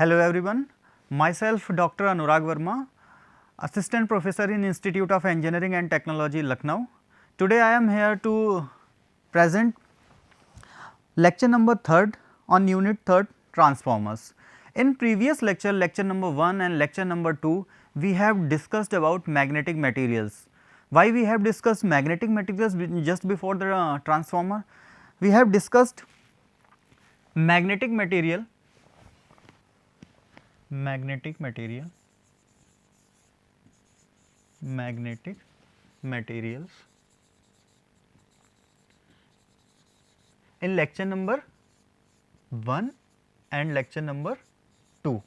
Hello everyone, myself Dr. Anurag Verma, Assistant Professor in Institute of Engineering and Technology, Lucknow. Today I am here to present lecture number 3rd on unit 3rd transformers. In previous lecture, lecture number 1 and lecture number 2, we have discussed about magnetic materials. Why we have discussed magnetic materials just before the transformer? We have discussed magnetic materials in lecture number 1 and lecture number 2.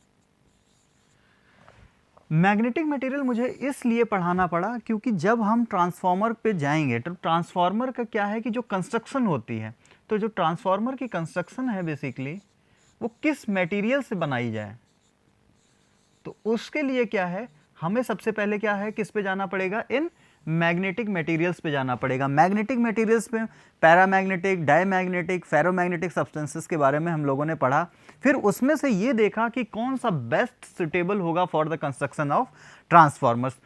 Magnetic material मुझे इसलिए पढ़ाना पड़ा क्योंकि जब हम transformer पे जाएंगे तो ट्रांसफार्मर का क्या है कि जो कंस्ट्रक्शन होती है, तो जो ट्रांसफार्मर की कंस्ट्रक्शन है बेसिकली वो किस मटेरियल से बनाई जाए, तो उसके लिए क्या है, हमें सबसे पहले क्या है, किस पे जाना पड़ेगा, इन मैग्नेटिक मटेरियल्स पे जाना पड़ेगा। मैग्नेटिक मटेरियल्स पे पैरामैग्नेटिक, डायमैग्नेटिक, फेरोमैग्नेटिक सब्सटेंसेस के बारे में हम लोगों ने पढ़ा। फिर उसमें से ये देखा कि कौन सा बेस्ट सुटेबल होगा for the construction of transformers.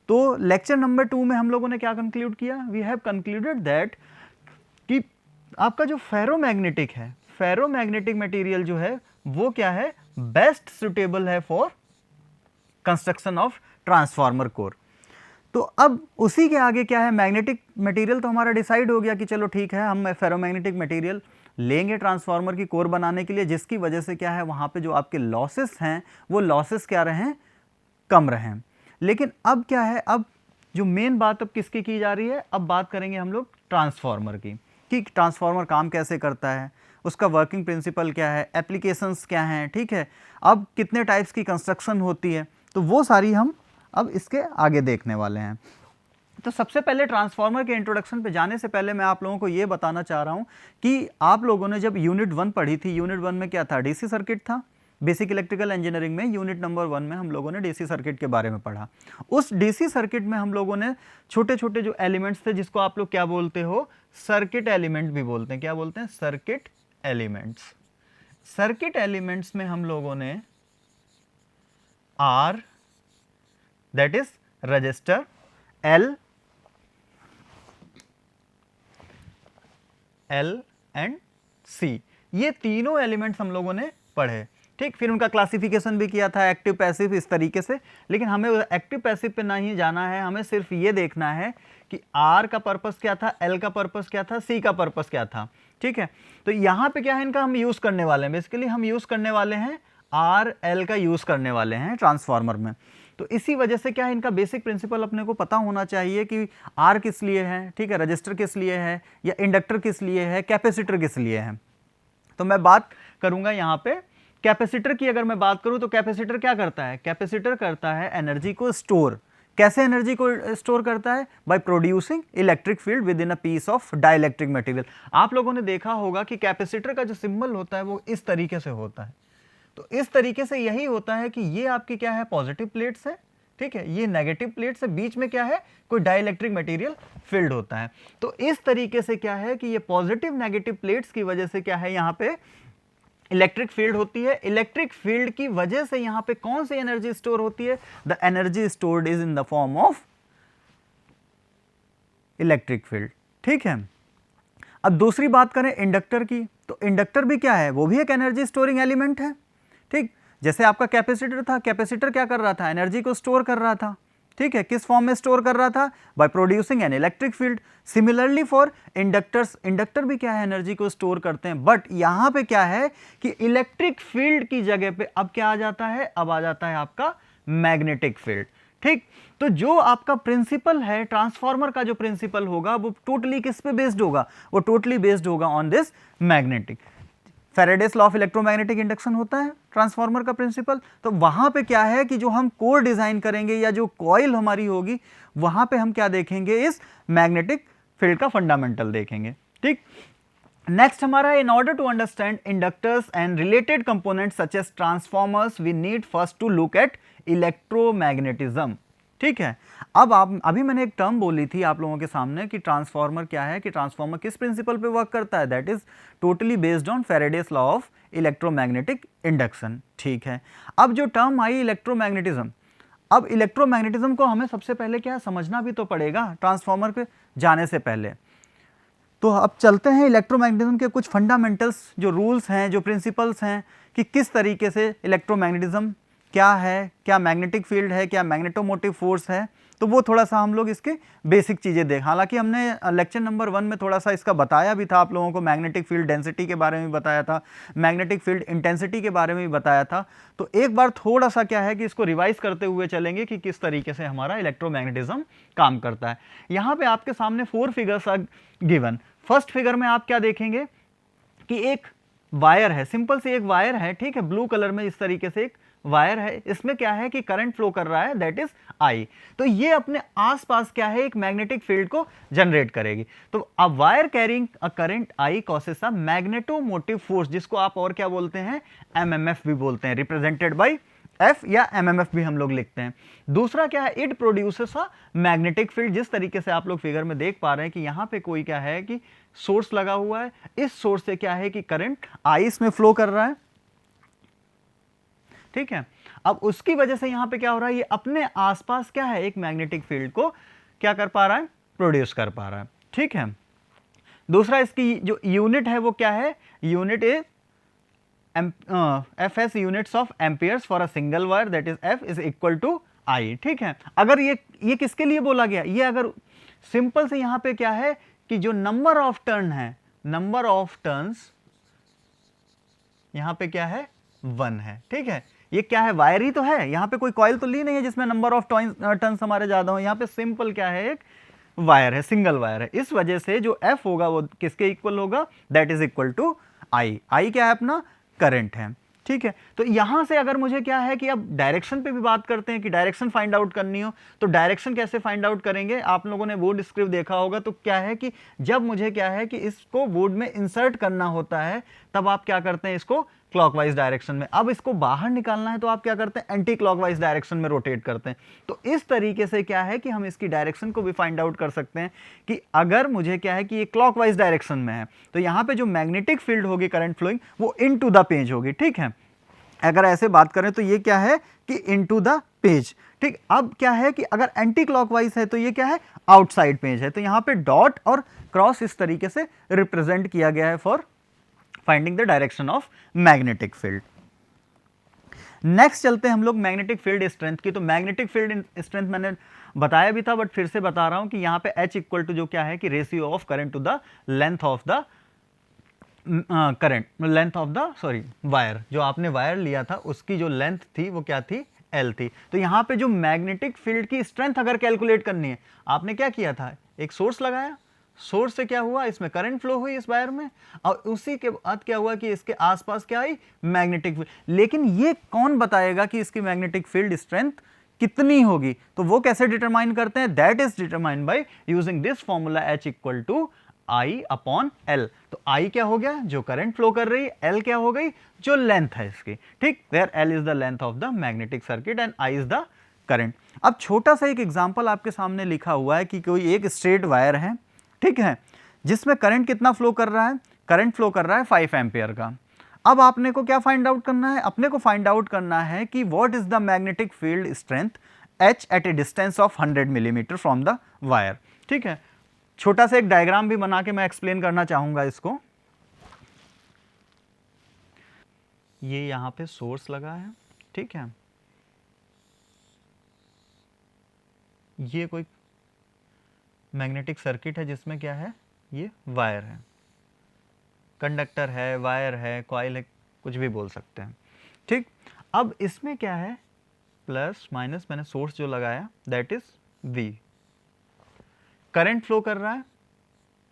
तो लेक्चर नंबर 2 में हम लोगों ने क्या कंक्लूड किया, वी हैव कंक्लूडेड दैट कि आपका जो फेरोमैग्नेटिक है, फेरोमैग्नेटिक मटेरियल जो है वो क्या है, बेस्ट सुटेबल है for construction of transformer core. तो अब उसी के आगे क्या है, मैग्नेटिक मटेरियल तो हमारा डिसाइड हो गया कि चलो ठीक है, हम फेरोमैग्नेटिक मटेरियल लेंगे ट्रांसफार्मर की कोर बनाने के लिए, जिसकी वजह से क्या है वहाँ पे जो आपके लॉसेस हैं वो लॉसेस क्या रहें, कम रहें। लेकिन अब क्या है, अब जो मेन बात अब किसकी की जा रही है, अब बात करेंगे हम लोग ट्रांसफार्मर की, कि ट्रांसफार्मर काम कैसे करता है, उसका वर्किंग प्रिंसिपल क्या है, एप्लीकेशंस क्या हैं, ठीक है, अब कितने टाइप्स की कंस्ट्रक्शन होती है, तो वो सारी हम अब इसके आगे देखने वाले हैं। तो सबसे पहले ट्रांसफार्मर के इंट्रोडक्शन पे जाने से पहले मैं आप लोगों को ये बताना चाह रहा हूँ कि आप लोगों ने जब यूनिट 1 पढ़ी थी, यूनिट 1 में क्या था, डीसी सर्किट था। बेसिक इलेक्ट्रिकल इंजीनियरिंग में यूनिट नंबर 1 में हम लोगों ने डीसी सर्किट के बारे में पढ़ा। उस डीसी सर्किट में हम लोगों ने छोटे छोटे जो एलिमेंट्स थे, जिसको आप लोग क्या बोलते हो, सर्किट एलिमेंट भी बोलते हैं। क्या बोलते हैं, सर्किट एलिमेंट्स। सर्किट एलिमेंट्स में हम लोगों ने R, that is register, L and C, ये तीनों एलिमेंट्स हम लोगों ने पढ़े, ठीक। फिर उनका क्लासिफिकेशन भी किया था, एक्टिव पैसिव इस तरीके से। लेकिन हमें एक्टिव पैसिव पे नहीं जाना है, हमें सिर्फ ये देखना है कि आर का पर्पस क्या था, एल का पर्पस क्या था, सी का पर्पस क्या था, ठीक है। तो यहाँ पे क्या है, इनका हम यूज करने वाले हैं, बेसिकली हम यूज करने वाले हैं आर एल का यूज करने वाले हैं ट्रांसफार्मर में। तो इसी वजह से क्या है, इनका बेसिक प्रिंसिपल अपने को पता होना चाहिए कि आर किस लिए है, ठीक है, रजिस्टर किस लिए है, या इंडक्टर किस लिए है, कैपेसिटर किस लिए है। तो मैं बात करूंगा यहाँ पे कैपेसिटर की। अगर मैं बात करूं तो कैपेसिटर क्या करता है, कैपेसिटर करता है एनर्जी को स्टोर। कैसे एनर्जी को स्टोर करता है, by producing electric field within a piece of dielectric material. आप लोगों ने देखा होगा कि कैपेसिटर का जो सिंबल होता है वो इस तरीके से होता है। तो इस तरीके से यही होता है कि ये आपकी क्या है, पॉजिटिव प्लेट्स है, ठीक है, ये नेगेटिव प्लेट्स है, बीच में क्या है, कोई डाइलेक्ट्रिक मटेरियल फील्ड होता है। तो इस तरीके से क्या है कि ये पॉजिटिव नेगेटिव प्लेट्स की वजह से क्या है, यहाँ पे इलेक्ट्रिक फील्ड होती है। इलेक्ट्रिक फील्ड की वजह से यहाँ पे कौन सी एनर्जी स्टोर होती है, the energy stored is in the form of electric field, ठीक है। अब दूसरी बात करें इंडक्टर की, तो इंडक्टर भी क्या है, वो भी एक एनर्जी स्टोरिंग एलिमेंट है, ठीक। जैसे आपका कैपेसिटर था, कैपेसिटर क्या कर रहा था, एनर्जी को स्टोर कर रहा था, ठीक है। किस फॉर्म में स्टोर कर रहा था, by producing an electric field. Similarly for inductors, inductor भी क्या है, एनर्जी को स्टोर करते हैं। बट यहां पे क्या है कि इलेक्ट्रिक फील्ड की जगह पे अब क्या आ जाता है, अब आ जाता है आपका मैग्नेटिक फील्ड, ठीक। तो जो आपका प्रिंसिपल है ट्रांसफार्मर का, जो प्रिंसिपल होगा वो टोटली किस पे बेस्ड होगा, वो टोटली बेस्ड होगा on this magnetic. Faraday's law of electromagnetic induction होता है ट्रांसफार्मर का प्रिंसिपल। तो वहां पे क्या है कि जो हम कोर डिजाइन करेंगे या जो कॉइल हमारी होगी, वहां पे हम क्या देखेंगे, इस मैग्नेटिक फील्ड का फंडामेंटल देखेंगे, ठीक। नेक्स्ट हमारा, in order to understand inductors and related components such as transformers we need first to look at electromagnetism, ठीक है। अब आप अभी मैंने एक टर्म बोली थी आप लोगों के सामने कि ट्रांसफार्मर क्या है, कि ट्रांसफार्मर किस प्रिंसिपल पे वर्क करता है, that is totally based on Faraday's law of electromagnetic induction. ठीक है। अब जो टर्म आई इलेक्ट्रोमैग्नेटिज्म, अब इलेक्ट्रोमैग्नेटिज्म को हमें सबसे पहले क्या समझना भी तो पड़ेगा ट्रांसफार्मर पे जाने से पहले। तो अब चलते हैं इलेक्ट्रोमैग्नेटिज्म के कुछ फंडामेंटल्स जो रूल्स हैं, जो प्रिंसिपल्स हैं कि किस तरीके से इलेक्ट्रोमैग्नेटिज्म क्या है, क्या मैग्नेटिक फील्ड है, क्या मैग्नेटोमोटिव फोर्स है, तो वो थोड़ा सा हम लोग इसके बेसिक चीज़ें देख। हालांकि हमने लेक्चर नंबर 1 में थोड़ा सा इसका बताया भी था आप लोगों को, मैग्नेटिक फील्ड डेंसिटी के बारे में बताया था, मैग्नेटिक फील्ड इंटेंसिटी के बारे में भी बताया था। तो एक बार थोड़ा सा क्या है कि इसको रिवाइज करते हुए चलेंगे कि किस तरीके से हमारा इलेक्ट्रोमैग्नेटिज्म काम करता है। यहाँ पे आपके सामने 4 figures are given. First figure में आप क्या देखेंगे कि एक वायर है, सिंपल सी एक वायर है, ठीक है, ब्लू कलर में इस तरीके से एक वायर है। इसमें क्या है कि करंट फ्लो कर रहा है, दैट इज आई। तो ये अपने आसपास क्या है, एक मैग्नेटिक फील्ड को जनरेट करेगी। तो a wire carrying a current I causes a magnetomotive force, जिसको आप और क्या बोलते हैं, एमएमएफ भी बोलते हैं, रिप्रेजेंटेड बाय एफ या एमएमएफ भी हम लोग लिखते हैं। दूसरा क्या है, it produces a magnetic field. जिस तरीके से आप लोग फिगर में देख पा रहे हैं कि यहां पे कोई क्या है कि सोर्स लगा हुआ है, इस सोर्स से क्या है कि करंट आई इसमें फ्लो कर रहा है, ठीक है। अब उसकी वजह से यहां पे क्या हो रहा है, ये अपने आसपास क्या है, एक मैग्नेटिक फील्ड को क्या कर पा रहा है, प्रोड्यूस कर पा रहा है, ठीक है। दूसरा इसकी जो यूनिट है वो क्या है, unit is F S units of amperes for a single wire, that is F is equal to I, ठीक है। अगर ये किसके लिए बोला गया, ये अगर सिंपल से यहां पे क्या है कि जो नंबर ऑफ टर्न है, नंबर ऑफ टर्न्स यहां पे क्या है, 1 है, ठीक है। ये क्या है, वायर ही तो है, यहां पे कोई कॉइल तो ली नहीं है जिसमें नंबर ऑफ टर्न्स हमारे ज्यादा हो। यहां पे सिंपल क्या है, एक वायर है, सिंगल वायर है। इस वजह से जो एफ होगा वो किसके इक्वल होगा, दैट इज इक्वल टू आई। आई क्या है, अपना करंट है, ठीक है। तो यहां से अगर मुझे क्या है कि अब डायरेक्शन पे भी बात करते हैं कि डायरेक्शन फाइंड आउट करनी हो, तो डायरेक्शन कैसे फाइंड आउट करेंगे, आप लोगों ने बोर्ड स्क्रिप्ट देखा होगा। तो क्या है कि जब मुझे क्या है कि इसको बोर्ड में इंसर्ट करना होता है, तब आप क्या करते हैं, इसको क्लॉकवाइज डायरेक्शन में। अब इसको बाहर निकालना है तो आप क्या करते हैं, एंटी क्लॉकवाइज डायरेक्शन में रोटेट करते हैं। तो इस तरीके से क्या है कि हम इसकी डायरेक्शन को भी फाइंड आउट कर सकते हैं कि अगर मुझे क्या है कि ये क्लॉकवाइज डायरेक्शन में है, तो यहां पे जो मैग्नेटिक फील्ड होगी करंट फ्लोइंग, वो इनटू द पेज होगी, ठीक है। अगर ऐसे बात करें तो ये क्या है कि इनटू द पेज, ठीक। अब क्या है कि अगर एंटी क्लॉकवाइज है तो ये क्या है, आउटसाइड पेज है। तो यहां पे डॉट और क्रॉस इस तरीके से रिप्रेजेंट किया गया है for finding the direction of magnetic field. Next चलते हैं हम लोग मैग्नेटिक फील्ड स्ट्रेंथ की। तो मैग्नेटिक फील्ड स्ट्रेंथ मैंने बताया भी था, बट फिर से बता रहा हूं कि यहां पे H इक्वल टू जो क्या है कि ratio of current to the length of the current, length of the wire. जो आपने वायर लिया था उसकी जो लेंथ थी वो क्या थी, L थी। तो यहां पे जो मैग्नेटिक फील्ड की स्ट्रेंथ अगर कैलकुलेट करनी है, आपने क्या किया था, एक सोर्स लगाया, सोर्स से क्या हुआ, इसमें करंट फ्लो हुई इस वायर में, और उसी के बाद क्या हुआ कि इसके आसपास क्या आई, मैग्नेटिक फील्ड। लेकिन ये कौन बताएगा कि इसकी मैग्नेटिक फील्ड स्ट्रेंथ कितनी होगी, तो वो कैसे डिटरमाइन करते हैं, that is determine by using this formula H equal to I upon L. तो आई क्या हो गया, जो करंट फ्लो कर रही है, एल क्या हो गई, जो लेंथ है इसकी, ठीक। Where L is the length of the magnetic circuit and I is the current. अब छोटा सा एक एग्जांपल आपके सामने लिखा हुआ है कि कोई एक स्ट्रेट वायर है, ठीक है, जिसमें करंट कितना फ्लो कर रहा है, करंट फ्लो कर रहा है 5 एम्पियर का। अब आपने को क्या फाइंड आउट करना है, अपने को फाइंड आउट करना है कि what is the magnetic field strength H at a distance of 100 millimetre from the wire, ठीक है। छोटा सा एक डायग्राम भी बना के मैं एक्सप्लेन करना चाहूंगा इसको। ये यहां पे सोर्स लगा है, ठीक है, ये कोई मैग्नेटिक सर्किट है जिसमें क्या है, ये वायर है, कंडक्टर है, वायर है, कॉइल है, कुछ भी बोल सकते हैं, ठीक। अब इसमें क्या है, प्लस माइनस, मैंने सोर्स जो लगाया that is V, current flow कर रहा है,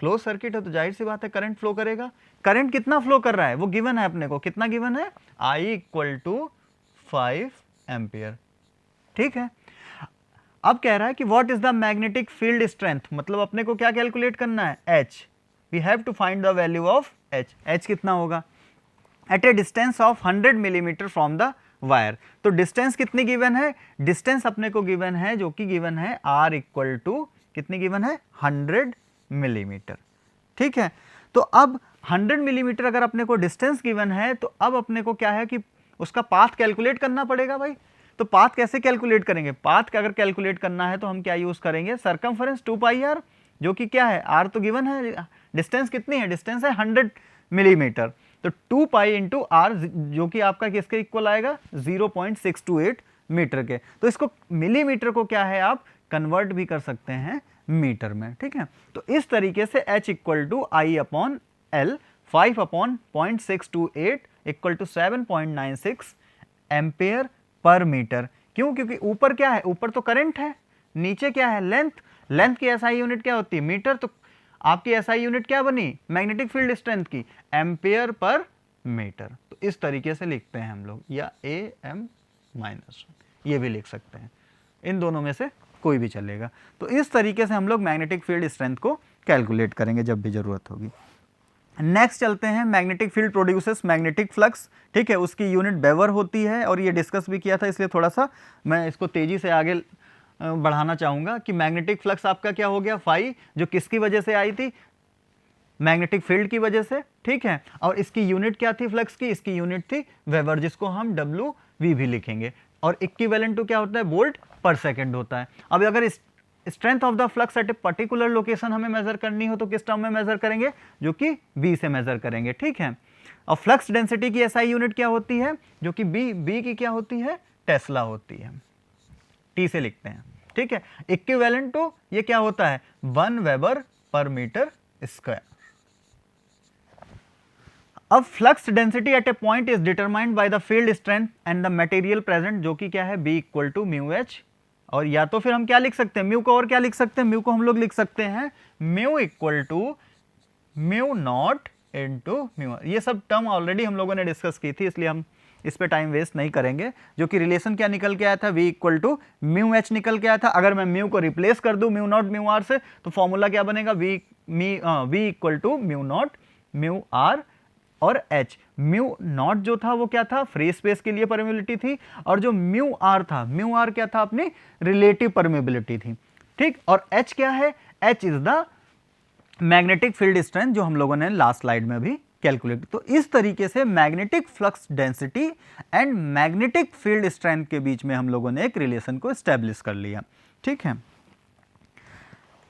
क्लोज सर्किट है तो जाहिर सी बात है करंट फ्लो करेगा। करंट कितना फ्लो कर रहा है वो गिवन है अपने को, कितना गिवन है, I इक्वल टू 5 एम्पियर, ठीक है। अब कह रहा है कि what is the magnetic field strength, मतलब अपने को क्या कैलकुलेट करना है, H, we have to find the value of H। H कितना होगा, at a distance of 100 millimetre from the wire. तो डिस्टेंस कितनी गिवन है, डिस्टेंस अपने को गिवन है, जो कि गिवन है r इक्वल टू कितनी गिवन है 100 मिलीमीटर। ठीक है, तो अब 100 मिलीमीटर अगर अपने को डिस्टेंस गिवन है तो अब अपने को क्या है कि उसका पाथ कैलकुलेट करना पड़ेगा भाई। तो पाथ कैसे कैलकुलेट करेंगे, पाथ का अगर कैलकुलेट करना है तो हम क्या यूज करेंगे, सरकमफेरेंस 2 पाई r, जो कि क्या है r तो गिवन है, डिस्टेंस कितनी है, डिस्टेंस है 100 मिलीमीटर, तो 2 पाई इंटू आर जो कि आपका किसके इक्वल आएगा 0.628 मीटर के। तो इसको मिलीमीटर को क्या है आप कन्वर्ट भी कर सकते हैं मीटर में। ठीक है, तो इस तरीके से h equal to I upon L 5 upon 0.628 equal to 7.96 ampere पर मीटर। क्यों, क्योंकि ऊपर क्या है, ऊपर तो करंट है, नीचे क्या है लेंथ, लेंथ की एसआई यूनिट क्या होती है मीटर, तो आपकी एसआई यूनिट क्या बनी मैग्नेटिक फील्ड स्ट्रेंथ की एम्पेयर पर मीटर। तो इस तरीके से लिखते हैं हम लोग, या AM-1 ये भी लिख सकते हैं, इन दोनों में से कोई भी चलेगा। तो इस तरीके से हम लोग मैग्नेटिक फील्ड स्ट्रेंथ को कैलकुलेट करेंगे जब भी जरूरत होगी। नेक्स्ट चलते हैं, magnetic field produces magnetic flux. ठीक है, उसकी यूनिट बेवर होती है और ये डिस्कस भी किया था, इसलिए थोड़ा सा मैं इसको तेजी से आगे बढ़ाना चाहूंगा कि मैग्नेटिक फ्लक्स आपका क्या हो गया फाई, जो किसकी वजह से आई थी, मैग्नेटिक फील्ड की वजह से। ठीक है, और इसकी यूनिट क्या थी फ्लक्स की, इसकी यूनिट थी वेबर, जिसको हम WV भी लिखेंगे, और इक्विवेलेंट टू क्या होता है वोल्ट पर सेकंड होता है। अब अगर strength of the flux at a particular location हमें मेजर करनी हो तो किस टर्म में मेजर करेंगे, जो कि B से मेजर करेंगे। ठीक है, और फ्लक्स डेंसिटी की SI यूनिट क्या होती है, जो कि B की क्या होती है टेस्ला होती है, T से लिखते हैं। ठीक है, इक्विवेलेंट टू ये क्या होता है 1 वेबर पर मीटर स्क्वायर। अब flux density at a point is determined by the field strength and the material present, जो कि क्या है B equal to mu H, और या तो फिर हम क्या लिख सकते हैं म्यू को, और क्या लिख सकते हैं म्यू को हम लोग लिख सकते हैं mu equal to mu naught into mu. ये सब टर्म ऑलरेडी हम लोगों ने डिस्कस की थी, इसलिए हम इस पे टाइम वेस्ट नहीं करेंगे। जो कि रिलेशन क्या निकल के आया था, V equal to mu H निकल के आया था। अगर मैं म्यू को रिप्लेस कर दूं म्यू नॉट म्यू आर से, तो फॉर्मूला क्या बनेगा V equal to mu naught mu R और H। म्यू नॉट जो था वो क्या था फ्री स्पेस के लिए परमेबिलिटी थी, और जो म्यू आर था, म्यू आर क्या था अपनी रिलेटिव परमेबिलिटी थी। ठीक, और H क्या है, H is the magnetic field strength, जो हम लोगों ने लास्ट स्लाइड में भी कैलकुलेट। तो इस तरीके से magnetic flux density and magnetic field strength के बीच में हम लोगों ने एक रिलेशन को एस्टेब्लिश कर लिया। ठीक है,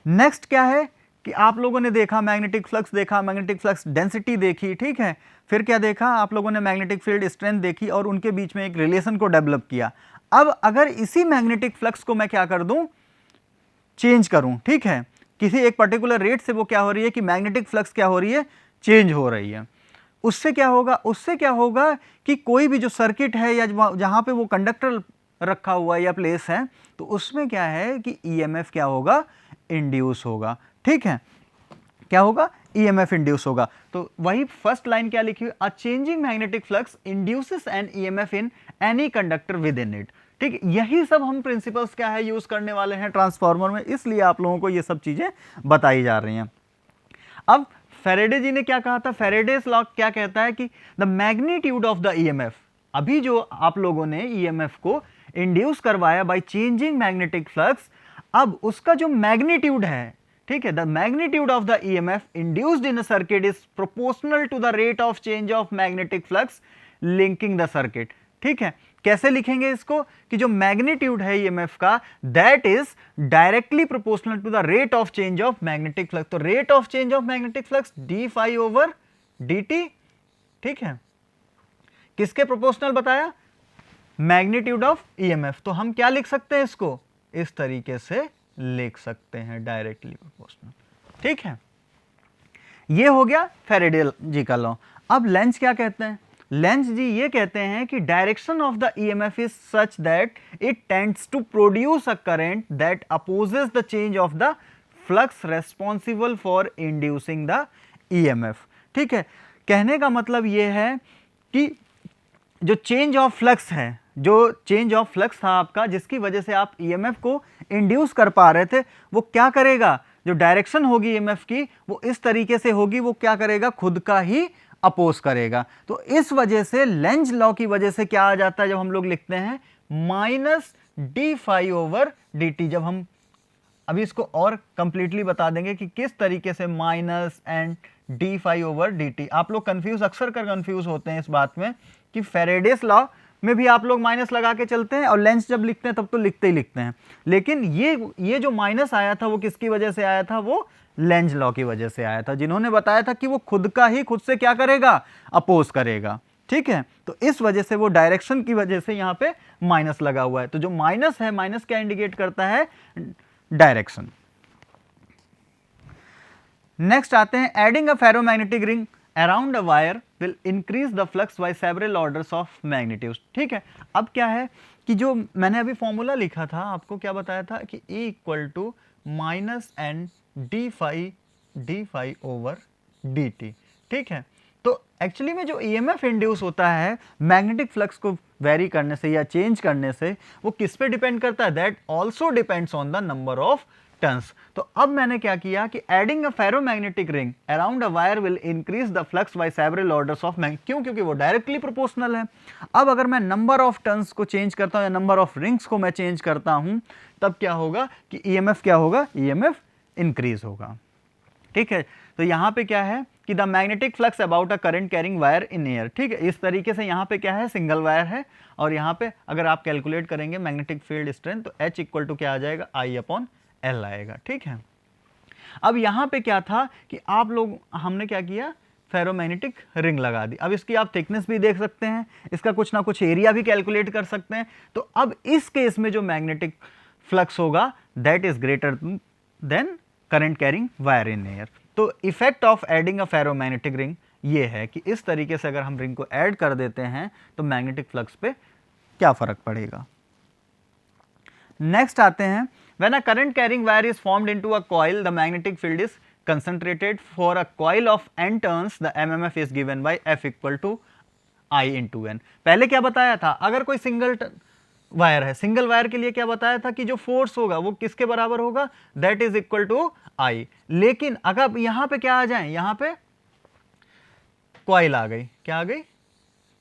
नेक्स्ट क्या है कि आप लोगों ने देखा मैग्नेटिक फ्लक्स देखा, मैग्नेटिक फ्लक्स डेंसिटी देखी। ठीक है, फिर क्या देखा आप लोगों ने मैग्नेटिक फील्ड स्ट्रेंथ देखी और उनके बीच में एक रिलेशन को डेवलप किया। अब अगर इसी मैग्नेटिक फ्लक्स को मैं क्या कर दूं, चेंज करूं, ठीक है, किसी एक पर्टिकुलर रेट से वो क्या हो रही है कि मैग्नेटिक फ्लक्स क्या हो रही है चेंज हो रही है, उससे क्या होगा, उससे क्या होगा कि कोई भी जो सर्किट है या जहां पे वो कंडक्टर रखा हुआ है या प्लेस है, तो उसमें क्या है कि ईएमएफ क्या होगा इंड्यूस होगा। ठीक है, क्या होगा ईएमएफ इंड्यूस होगा। तो वही फर्स्ट लाइन क्या लिखी हुई, a changing magnetic flux induces an EMF in any conductor within it. ठीक, यही सब हम प्रिंसिपल्स क्या है यूज करने वाले हैं ट्रांसफार्मर में, इसलिए आप लोगों को ये सब चीजें बताई जा रही हैं। अब फैराडे जी ने क्या कहा था, फैराडेस लॉ क्या कहता है कि the magnitude of the EMF, अभी जो आप लोगों ने ईएमएफ को इंड्यूस करवाया बाय चेंजिंग मैग्नेटिक फ्लक्स, अब उसका जो मैग्नीट्यूड है, ठीक है, the magnitude of the EMF induced in a circuit is proportional to the rate of change of magnetic flux linking the circuit. ठीक है, कैसे लिखेंगे इसको कि जो मैग्नीट्यूड है ईएमएफ का that is directly proportional to the rate of change of magnetic flux. तो rate of change of magnetic flux d phi over dt। ठीक है, किसके प्रोपोर्शनल बताया, मैग्नीट्यूड ऑफ ईएमएफ। तो हम क्या लिख सकते हैं इसको, इस तरीके से लिख सकते हैं डायरेक्टली प्रोपोर्शनल। ठीक है, ये हो गया फैराडे जी का लॉ। अब लेंज क्या कहते हैं, लेंज जी ये कहते हैं कि direction of the EMF is such that it tends to produce a current that opposes the change of the flux responsible for inducing the EMF. ठीक है, कहने का मतलब ये है कि जो चेंज ऑफ फ्लक्स है, जो चेंज ऑफ फ्लक्स था आपका जिसकी वजह से आप ईएमएफ को इंड्यूस कर पा रहे थे, वो क्या करेगा, जो डायरेक्शन होगी ईएमएफ की वो इस तरीके से होगी, वो क्या करेगा खुद का ही अपोज करेगा। तो इस वजह से लेंज लॉ की वजह से क्या आ जाता है जब हम लोग लिखते हैं minus d phi over d t. जब हम अभी इसको और कंप्लीटली बता देंगे कि किस तरीके से minus and d phi over d t. आप लोग कंफ्यूज अक्सर कर कंफ्यूज होते हैं इस बात में कि फेरेडेस लॉ में भी आप लोग माइनस लगा के चलते हैं और लेंस जब लिखते हैं तब तो लिखते ही लिखते हैं, लेकिन ये जो माइनस आया था वो किसकी वजह से आया था, वो लेंज लॉ की वजह से आया था, जिन्होंने बताया था कि वो खुद का ही खुद से क्या करेगा, अपोज करेगा। ठीक है, तो इस वजह से वो डायरेक्शन की वजह से यहां पे माइनस लगा हुआ है। तो जो माइनस है, माइनस क्या इंडिकेट करता है, डायरेक्शन। नेक्स्ट आते हैं, adding a ferromagnetic ring around a wire will increase the flux by several orders of magnitude. ठीक है, अब क्या है कि जो मैंने अभी फॉर्मूला लिखा था, आपको क्या बताया था कि E equal to minus N d phi over d T. ठीक है, तो एक्चुअली में जो ईएमएफ इंड्यूस होता है मैग्नेटिक फ्लक्स को वेरी करने से या चेंज करने से, वो किस पे डिपेंड करता है, that also depends on the number of turns. तो अब मैंने क्या किया कि adding a ferromagnetic ring around a wire will increase the flux by several orders of magnet. क्यों? क्योंकि वो डायरेक्टली प्रोपोर्शनल है। अब अगर मैं नंबर ऑफ टर्न्स को चेंज करता हूं या नंबर ऑफ रिंग्स को मैं चेंज करता हूं, तब क्या होगा कि ईएमएफ क्या होगा, ईएमएफ इंक्रीज होगा। ठीक है, तो यहां पे क्या है कि the magnetic flux about a current carrying wire in air. ठीक है, इस तरीके से यहां पे क्या है, सिंगल वायर है, और यहां पे अगर आप कैलकुलेट करेंगे मैग्नेटिक फील्ड स्ट्रेंथ, तो H इक्वल टू क्या आ जाएगा, I अपॉन L आएगा। ठीक है, अब यहां पे क्या था कि आप लोग, हमने क्या किया, फेरोमैग्नेटिक रिंग लगा दी। अब इसकी आप थिकनेस भी देख सकते हैं, इसका कुछ ना कुछ एरिया भी कैलकुलेट कर सकते हैं। तो अब इस केस में जो मैग्नेटिक फ्लक्स होगा that is greater than current carrying wire in air. तो effect of adding a ferromagnetic ring ये है कि इस तरीके से अगर हम रिंग को ऐड कर देते हैं तो मैग्नेटिक फ्लक्स पे क्या फर्क पड़ेगा। नेक्स्ट आते हैं, when a current carrying wire is formed into a coil the magnetic field is concentrated for a coil of n turns the mmf is given by F equal to I into n। पहले क्या बताया था, अगर कोई single wire है, single wire के लिए क्या बताया था कि जो फोर्स होगा वो किसके बराबर होगा, दैट इज इक्वल टू आई। लेकिन अगर यहां पे क्या आ जाए, यहां पे कॉइल आ गई, क्या आ गई,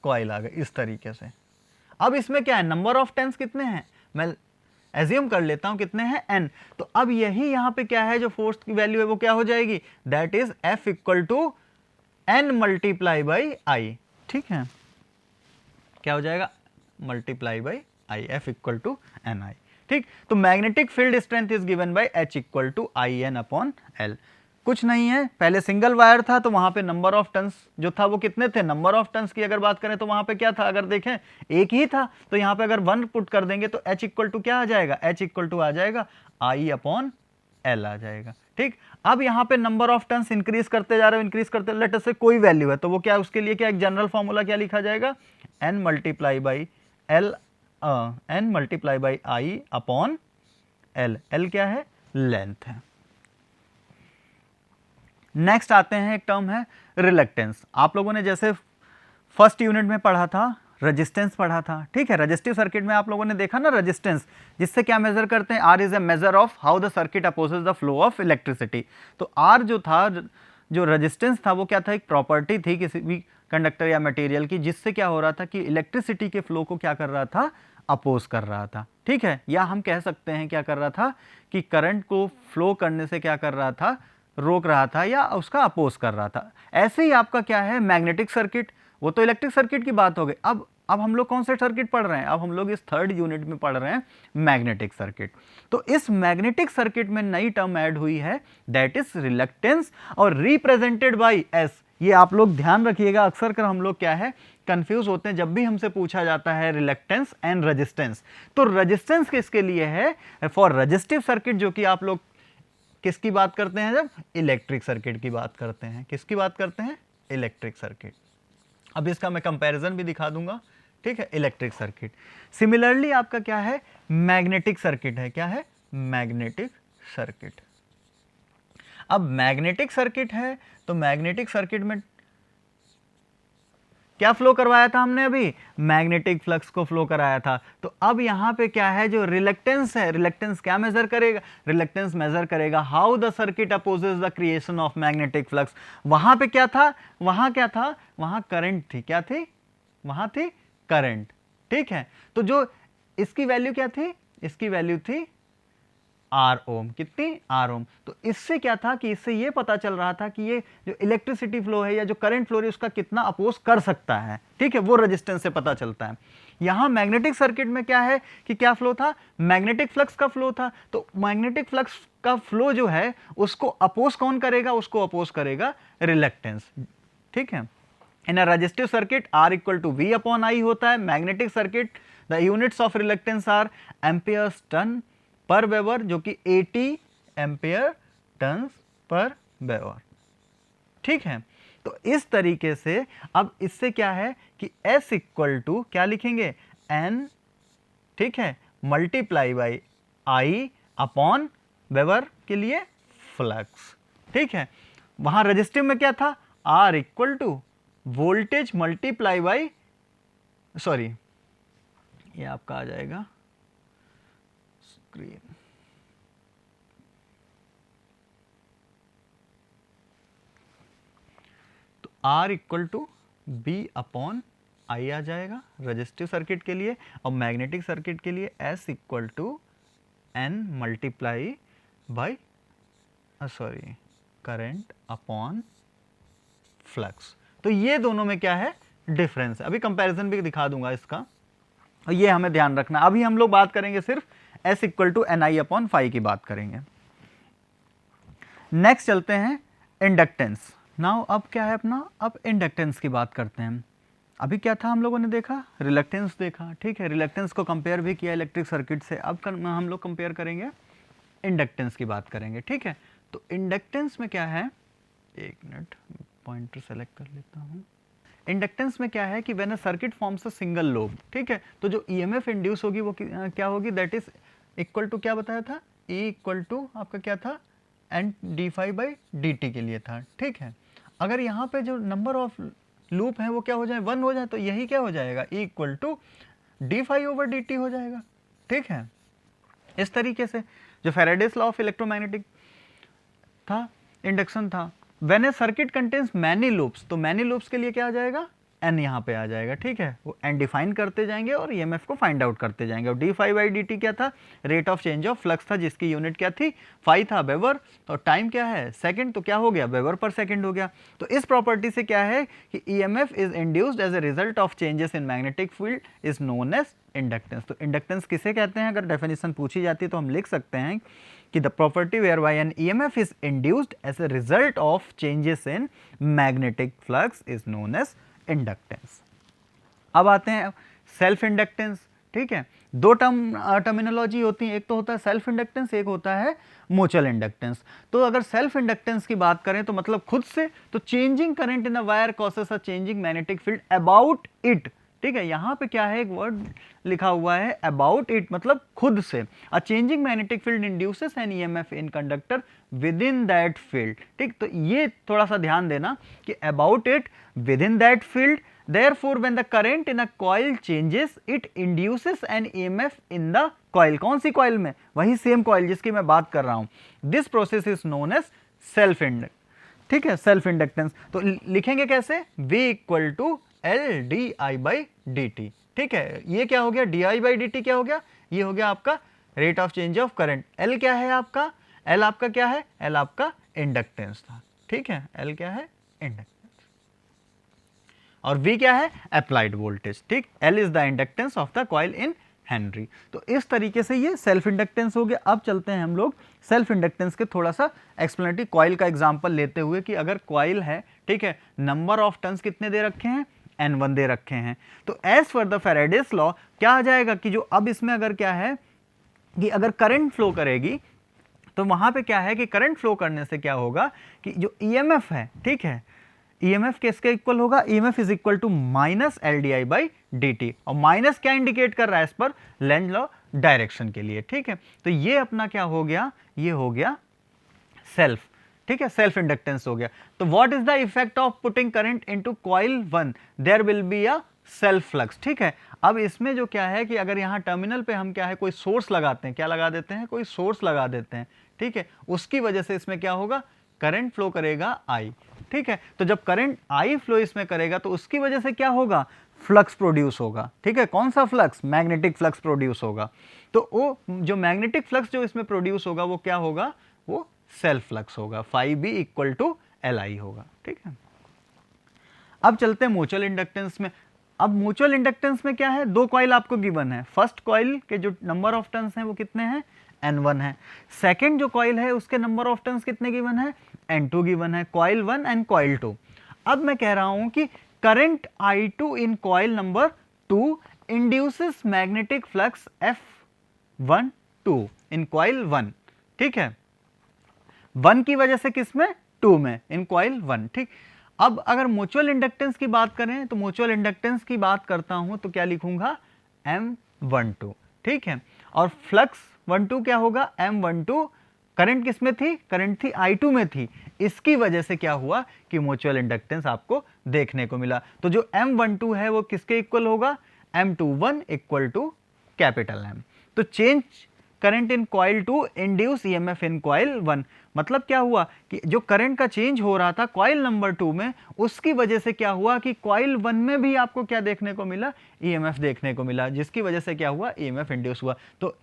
कॉइल आ गई इस तरीके से। अब इसमें क्या है, नंबर ऑफ टर्न्स कितने हैं, मैं एज्यूम कर लेता हूं कितने हैं, n। तो अब यही यहां पे क्या है, जो फोर्स की वैल्यू है वो क्या हो जाएगी, that is F equal to n multiply by I. ठीक है, क्या हो जाएगा, multiply by I, F equal to N I. ठीक, तो magnetic field strength is given by H equal to I N upon L. कुछ नहीं है, पहले सिंगल वायर था तो वहां पे नंबर ऑफ टर्न्स जो था वो कितने थे, नंबर ऑफ टर्न्स की अगर बात करें तो वहां पे क्या था, अगर देखें एक ही था, तो यहां पे अगर 1 पुट कर देंगे तो H इक्वल टू क्या आ जाएगा, H इक्वल टू आ जाएगा I अपॉन L आ जाएगा। ठीक, अब यहाँ पे नंबर ऑफ टर्न्स इंक्रीज करते जा रहे हो, इंक्रीज करते, लेट अस से कोई वैल्यू है तो वो क्या, उसके लिए क्या एक जनरल फॉर्मूला क्या लिखा जाएगा, n multiply by L, n multiply by I upon L. L क्या है, लेंथ है। नेक्स्ट आते हैं, एक टर्म है रिलक्टेंस। आप लोगों ने जैसे फर्स्ट यूनिट में पढ़ा था, रेजिस्टेंस पढ़ा था। ठीक है, रेजिस्टिव सर्किट में आप लोगों ने देखा ना रेजिस्टेंस, जिससे क्या मेजर करते हैं, R is a measure of how the circuit opposes the flow of electricity. तो आर जो था, जो रेजिस्टेंस था, वो क्या था, एक प्रॉपर्टी थी किसी भी कंडक्टर या मटेरियल की, जिससे क्या हो रहा था कि इलेक्ट्रिसिटी के फ्लो को क्या कर रहा था, अपोज कर रहा था। ठीक है, या हम कह सकते हैं क्या कर रहा था कि करंट को फ्लो करने से क्या कर रहा था, रोक रहा था या उसका अपोज कर रहा था। ऐसे ही आपका क्या है, मैग्नेटिक सर्किट, वो तो इलेक्ट्रिक सर्किट की बात हो गई। अब हम लोग कौन से सर्किट पढ़ रहे हैं, अब हम लोग इस थर्ड यूनिट में पढ़ रहे हैं मैग्नेटिक सर्किट। तो इस मैग्नेटिक सर्किट में नई टर्म ऐड हुई है, दैट इज रिलक्टेंस, और रिप्रेजेंटेड बाय एस। ये आप लोग ध्यान रखिएगा, अक्सर कर हम लोग क्या है, कंफ्यूज होते हैं जब भी हमसे पूछा जाता है रिलक्टेंस एंड रेजिस्टेंस। तो रेजिस्टेंस किसके लिए है, फॉर रेजिस्टिव सर्किट, जो कि आप लोग किसकी बात करते हैं, जब इलेक्ट्रिक सर्किट की बात करते हैं। किसकी बात करते हैं, इलेक्ट्रिक सर्किट। अब इसका मैं कंपैरिजन भी दिखा दूंगा। ठीक है, इलेक्ट्रिक सर्किट। सिमिलरली आपका क्या है, मैग्नेटिक सर्किट है, क्या है, मैग्नेटिक सर्किट। अब मैग्नेटिक सर्किट है तो मैग्नेटिक सर्किट में क्या फ्लो करवाया था हमने अभी, मैग्नेटिक फ्लक्स को फ्लो कराया था। तो अब यहाँ पे क्या है, जो रिलक्टेंस है, रिलक्टेंस क्या मेजर करेगा, रिलक्टेंस मेजर करेगा how the circuit opposes the creation of magnetic flux. वहां पे क्या था, वहां क्या था, वहां करंट थी, क्या थी, वहां थी करंट, ठीक है। तो जो इसकी वैल्यू क्या थी, इसकी वैल्यू थी आर ओम, कितनी, आर ओम। तो इससे क्या था कि इससे ये पता चल रहा था कि ये जो इलेक्ट्रिसिटी फ्लो है या जो करंट फ्लो है उसका कितना अपोज कर सकता है, ठीक है, वो रेजिस्टेंस से पता चलता है। यहां मैग्नेटिक सर्किट में क्या है कि क्या फ्लो था, मैग्नेटिक फ्लक्स का फ्लो था। तो मैग्नेटिक फ्लक्स का फ्लो जो है उसको अपोज कौन करेगा, उसको अपोज करेगा रिलक्टेंस, ठीक है। In a resistive circuit R equal to V upon I होता है। Magnetic circuit the units of reluctance are amperes turn per weber, जो कि 80 एम्पियर टर्न्स पर वेबर, ठीक है। तो इस तरीके से अब इससे क्या है कि S इक्वल टू क्या लिखेंगे, N, ठीक है, multiply by I upon weber के लिए फ्लक्स, ठीक है। वहां रजिस्टिव में क्या था, R equal to voltage multiply by, sorry ये आपका आ जाएगा स्क्रीन, तो R equal to B upon I आ जाएगा रजिस्टिव सर्किट के लिए, और मैग्नेटिक सर्किट के लिए S equal to N multiply by, sorry, current upon flux. तो ये दोनों में क्या है, डिफरेंस है। अभी कंपैरिजन भी दिखा दूंगा इसका, और ये हमें ध्यान रखना। अभी हम लोग बात करेंगे सिर्फ S equal to N I upon phi की बात करेंगे। नेक्स्ट चलते हैं इंडक्टेंस। नाउ अब क्या है अपना, अब इंडक्टेंस की बात करते हैं। अभी क्या था, हम लोगों ने देखा रिलक्टेंस देखा, ठीक है, रिलक्टेंस को कंपेयर भी किया इलेक्ट्रिक सर्किट से। अब हम लोग कंपेयर करेंगे, इंडक्टेंस की बात करेंगे, ठीक है। तो इंडक्टेंस में क्या है, एक मिनट पॉइंटर सेलेक्ट कर लेता हूँ। इंडक्टेंस में क्या है कि when a circuit forms a single lobe, ठीक है, तो जो ईएमएफ इंड्यूस होगी वो क्या होगी, दैट इज इक्वल टू, क्या बताया था, E इक्वल टू आपका क्या था, N d phi by D t के लिए था, ठीक है। अगर यहाँ पे जो नंबर ऑफ लूप है वो क्या हो जाए, 1 हो जाए, तो यही क्या हो जाएगा, E equal to d phi over d t हो जाएगा, ठीक है। इस तरीके से जो फैराडेस लॉ ऑफ इलेक्ट्रोमैग्नेटिक था, इंडक्शन था, when a circuit contains many loops, तो मैनी लूप्स के लिए क्या आ जाएगा, एन यहाँ पे आ जाएगा, ठीक है। वो एन डिफाइन करते जाएंगे और ईएमएफ को फाइंड आउट करते जाएंगे। और d phi by D T क्या था, rate of change of flux था, जिसकी यूनिट क्या थी, फाई था वेबर, और टाइम क्या है, सेकंड, तो क्या हो गया, वेबर पर सेकंड हो गया। तो इस प्रॉपर्टी से क्या है कि EMF is induced as a result of changes in magnetic field is known as inductance. तो इंडक्टेंस किसे कहते हैं, अगर डेफिनेशन पूछी जाती है तो हम लिख सकते हैं कि the property whereby an EMF is induced as a result of changes in magnetic flux is known as inductance। अब आते हैं सेल्फ इंडक्टेंस, ठीक है। दो टर्मिनोलॉजी होती है, एक तो होता है सेल्फ इंडक्टेंस, एक होता है म्यूचुअल इंडक्टेंस। तो अगर सेल्फ इंडक्टेंस की बात करें तो मतलब खुद से, तो changing current in a wire causes a changing magnetic field about it, ठीक है। यहाँ पे क्या है, एक वर्ड लिखा हुआ है अबाउट इट, मतलब खुद से। A changing magnetic field induces an EMF in conductor within that field, ठीक। तो ये थोड़ा सा ध्यान देना कि about it, within that field, therefore when the current in a coil changes it induces an EMF in the coil। कौन सी coil में, वही सेम कॉइल जिसकी मैं बात कर रहा हूं। This process is known as self induct, ठीक है, सेल्फ इंडक्टेंस। तो लिखेंगे कैसे, V equal to L D I by D T, ठीक है। ये क्या हो गया, D I by D T क्या हो गया, ये हो गया आपका rate of change of current. L क्या है आपका, L आपका क्या है, L आपका इंडक्टेंस था, ठीक है, L क्या है, इंडक्टेंस, और V क्या है, अप्लाइड वोल्टेज, ठीक। L is the inductance of the coil in Henry. तो इस तरीके से ये सेल्फ इंडक्टेंस हो गया। अब चलते हैं हम लोग सेल्फ इंडक्टेंस के थोड़ा सा एक्सप्लेनेटरी कॉइल का एग्जांपल लेते हुए कि अगर कॉइल है, ठीक है, नंबर ऑफ टर्न्स कितने दे रखे हैं, N1 दे रखे हैं। तो as per the Faraday's law क्या आ जाएगा कि जो अब इसमें अगर क्या है कि अगर करंट फ्लो करेगी तो वहां पे क्या है कि करंट फ्लो करने से क्या होगा कि जो ईएमएफ है, ठीक है, ईएमएफ किसके इक्वल होगा, EMF is equal to minus L D I by D T. और माइनस क्या इंडिकेट कर रहा है इस पर, लेंज लॉ डायरेक्शन के लिए, ठीक है। तो ये अपना क्या हो गया, ये हो गया सेल्फ ठीक है, सेल्फ इंडक्टेंस हो गया। तो what is the effect of putting current into coil 1, there will be a self flux. ठीक है, अब इसमें जो क्या है कि अगर यहाँ टर्मिनल पे हम क्या है कोई सोर्स लगाते हैं, क्या लगा देते हैं, कोई सोर्स लगा देते हैं, ठीक है, उसकी वजह से इसमें क्या होगा, करंट फ्लो करेगा आई। ठीक है, तो जब करंट आई फ्लो इसमें करेगा तो उसकी वजह से क्या होगा, फ्लक्स प्रोड्यूस होगा। ठीक है, कौन सा फ्लक्स, मैग्नेटिक फ्लक्स प्रोड्यूस होगा। तो वो जो मैग्नेटिक फ्लक्स जो इसमें प्रोड्यूस होगा वो क्या होगा, वो सेल्फ फ्लक्स होगा, phi B equal to L I होगा। ठीक है, अब चलते हैं म्यूचुअल इंडक्टेंस में। अब म्यूचुअल इंडक्टेंस में क्या है, दो कॉइल आपको गिवन है, फर्स्ट कॉइल के जो नंबर ऑफ टर्न्स हैं वो कितने हैं, N1 है। सेकेंड जो कॉइल है उसके नंबर ऑफ टर्न्स कितने गिवन है, N2 गिवन है, कॉइल 1 एंड कॉइल 2। अब मैं कह रहा हूं कि current I2 in coil number 2 induces magnetic flux F12 in coil 1। ठीक है, 1 की वजह से किसमें, 2 में, इन कॉइल 1। ठीक, अब अगर म्यूचुअल इंडक्टेंस की बात करें तो म्यूचुअल इंडक्टेंस की बात करता हूं तो क्या लिखूंगा, M12। ठीक है, और फ्लक्स 12 क्या होगा, M12। करंट किस में थी, करंट थी I2 में थी, इसकी वजह से क्या हुआ कि म्यूचुअल इंडक्टेंस आपको देखने को मिला। तो जो M12 है वो किसके इक्वल होगा, M21 equal to capital M। तो change current in coil 2 induce EMF in coil 1। मतलब क्या हुआ कि जो करंट का चेंज हो रहा था कॉइल नंबर 2 में, उसकी वजह से क्या हुआ कि कॉइल 1 में भी आपको क्या देखने को मिला, ईएमएफ देखने को मिला, जिसकी वजह से क्या हुआ, ईएमएफ इंड्यूस हुआ। तो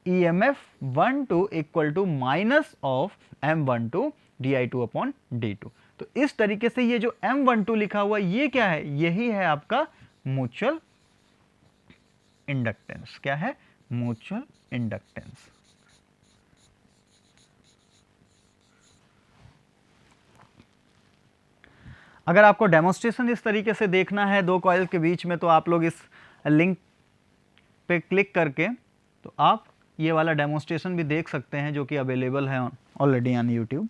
EMF 12 equal to minus of M12 di2 upon d2। तो इस तरीके से ये जो M12 लिखा हुआ ये क्या है, यही है आपका म्यूचुअल इंडक्टेंस। क्या है, म्यूचुअल इंडक्टेंस। अगर आपको डेमोन्स्ट्रेशन इस तरीके से देखना है दो कॉइल के बीच में, तो आप लोग इस लिंक पे क्लिक करके तो आप ये वाला डेमोन्स्ट्रेशन भी देख सकते हैं जो कि अवेलेबल है ऑलरेडी ऑन यूट्यूब।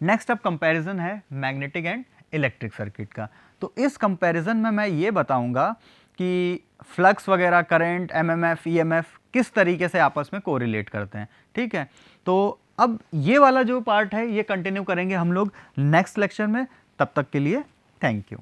नेक्स्ट अब कंपैरिजन है मैग्नेटिक एंड इलेक्ट्रिक सर्किट का। तो इस कंपैरिजन में मैं ये बताऊंगा कि फ्लक्स वगैरह, करंट, एमएमएफ, ईएमएफ किस तरीके से आपस में कोरिलेट करते हैं। ठीक है, तो अब ये वाला जो पार्ट है ये कंटिन्यू करेंगे हम लोग नेक्स्ट लेक्चर में। तब तक के लिए थैंक यू।